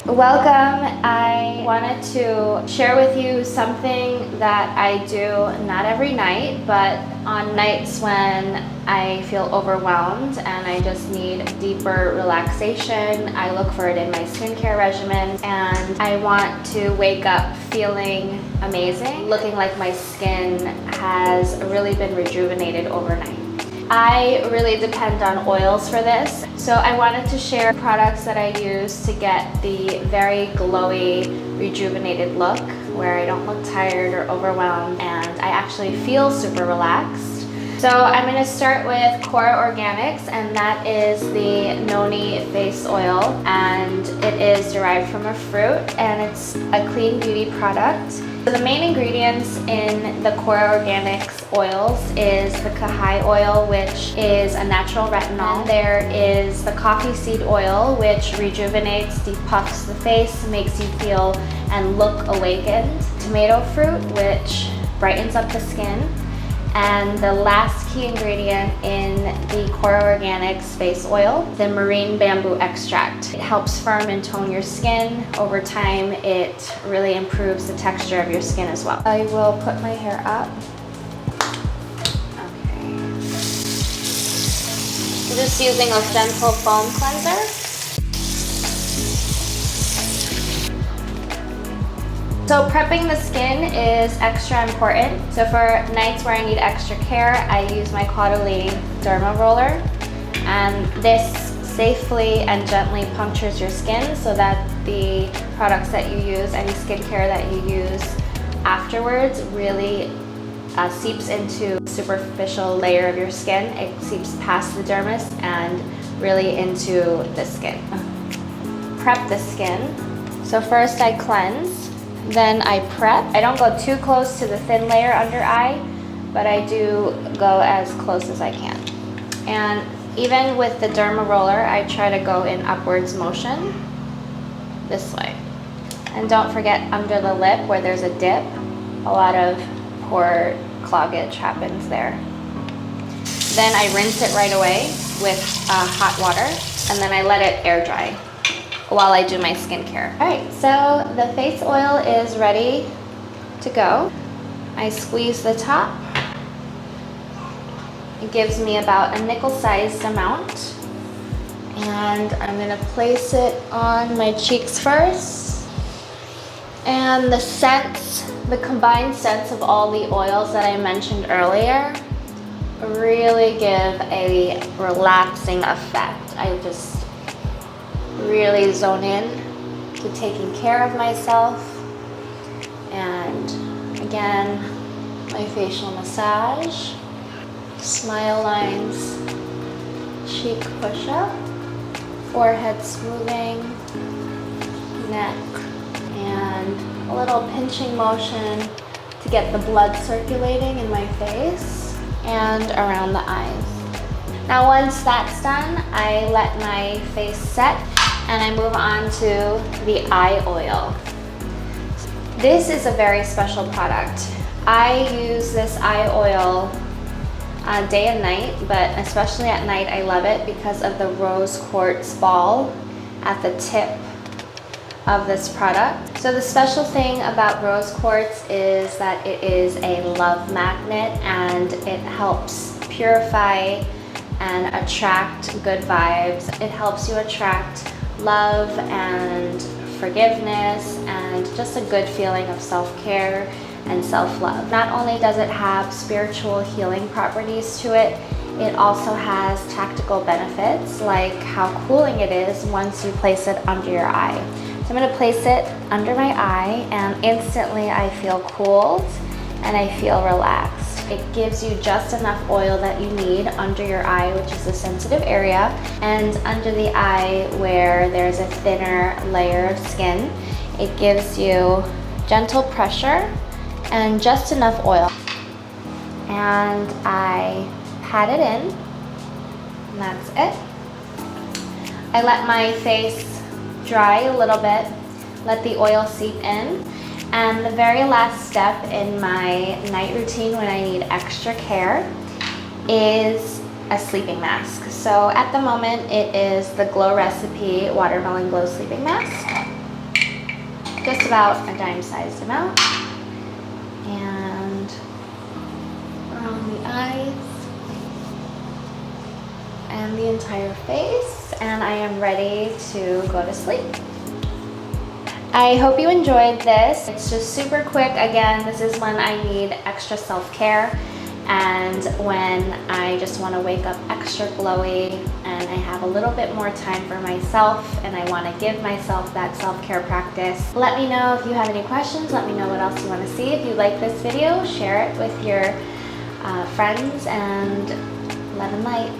Welcome. I wanted to share with you something that I do not every night, but on nights when I feel overwhelmed and I just need deeper relaxation. I look for it in my skincare regimen, and I want to wake up feeling amazing, looking like my skin has really been rejuvenated overnight. I really depend on oils for this, so I wanted to share products that I use to get the very glowy, rejuvenated look where I don't look tired or overwhelmed and I actually feel super relaxed. So I'm going to start with Kora Organics, and that is the Noni face oil, and it is derived from a fruit and it's a clean beauty product. So the main ingredients in the Kora Organics oils is the Kaale oil, which is a natural retinol. There is the coffee seed oil, which rejuvenates, depuffs the face, makes you feel and look awakened. Tomato fruit, which brightens up the skin. And the last key ingredient in the Kora Organics face oil, the marine bamboo extract. It helps firm and tone your skin. Over time, it really improves the texture of your skin as well. I will put my hair up. Okay. I'm just using a gentle foam cleanser. So prepping the skin is extra important. So for nights where I need extra care, I use my Kaale Dermaroller, and this safely and gently punctures your skin so that the products that you use, any skincare that you use afterwards, really seeps into the superficial layer of your skin. It seeps past the dermis and really into the skin. Prep the skin. So first I cleanse. Then I prep. I don't go too close to the thin layer under eye, but I do go as close as I can. And even with the Dermaroller, I try to go in upwards motion, this way. And don't forget under the lip where there's a dip, a lot of pore cloggage happens there. Then I rinse it right away with hot water, and then I let it air dry while I do my skincare. All right, so the face oil is ready to go. I squeeze the top. It gives me about a nickel-sized amount. And I'm gonna place it on my cheeks first. And the scents, the combined scents of all the oils that I mentioned earlier really give a relaxing effect. I just really zone in to taking care of myself. And again, my facial massage, smile lines, cheek push-up, forehead smoothing, neck, and a little pinching motion to get the blood circulating in my face and around the eyes. Now once that's done, I let my face set and I move on to the eye oil. This is a very special product. I use this eye oil day and night, but especially at night I love it because of the rose quartz ball at the tip of this product. So the special thing about rose quartz is that it is a love magnet, and it helps purify and attract good vibes. It helps you attract love and forgiveness and just a good feeling of self-care and self-love. Not only does it have spiritual healing properties to it, it also has tactical benefits, like how cooling it is once you place it under your eye. So I'm going to place it under my eye, and instantly I feel cooled and I feel relaxed. It gives you just enough oil that you need under your eye, which is the sensitive area, and under the eye where there's a thinner layer of skin. It gives you gentle pressure and just enough oil. And I pat it in, and that's it. I let my face dry a little bit, let the oil seep in. And the very last step in my night routine when I need extra care is a sleeping mask. So at the moment it is the Glow Recipe Watermelon Glow Sleeping Mask. just about a dime-sized amount. And around the eyes and the entire face, and I am ready to go to sleep. I hope you enjoyed this. It's just super quick. Again, this is when I need extra self-care and when I just want to wake up extra glowy and I have a little bit more time for myself and I want to give myself that self-care practice. Let me know if you have any questions. Let me know what else you want to see. If you like this video, share it with your friends and love and light.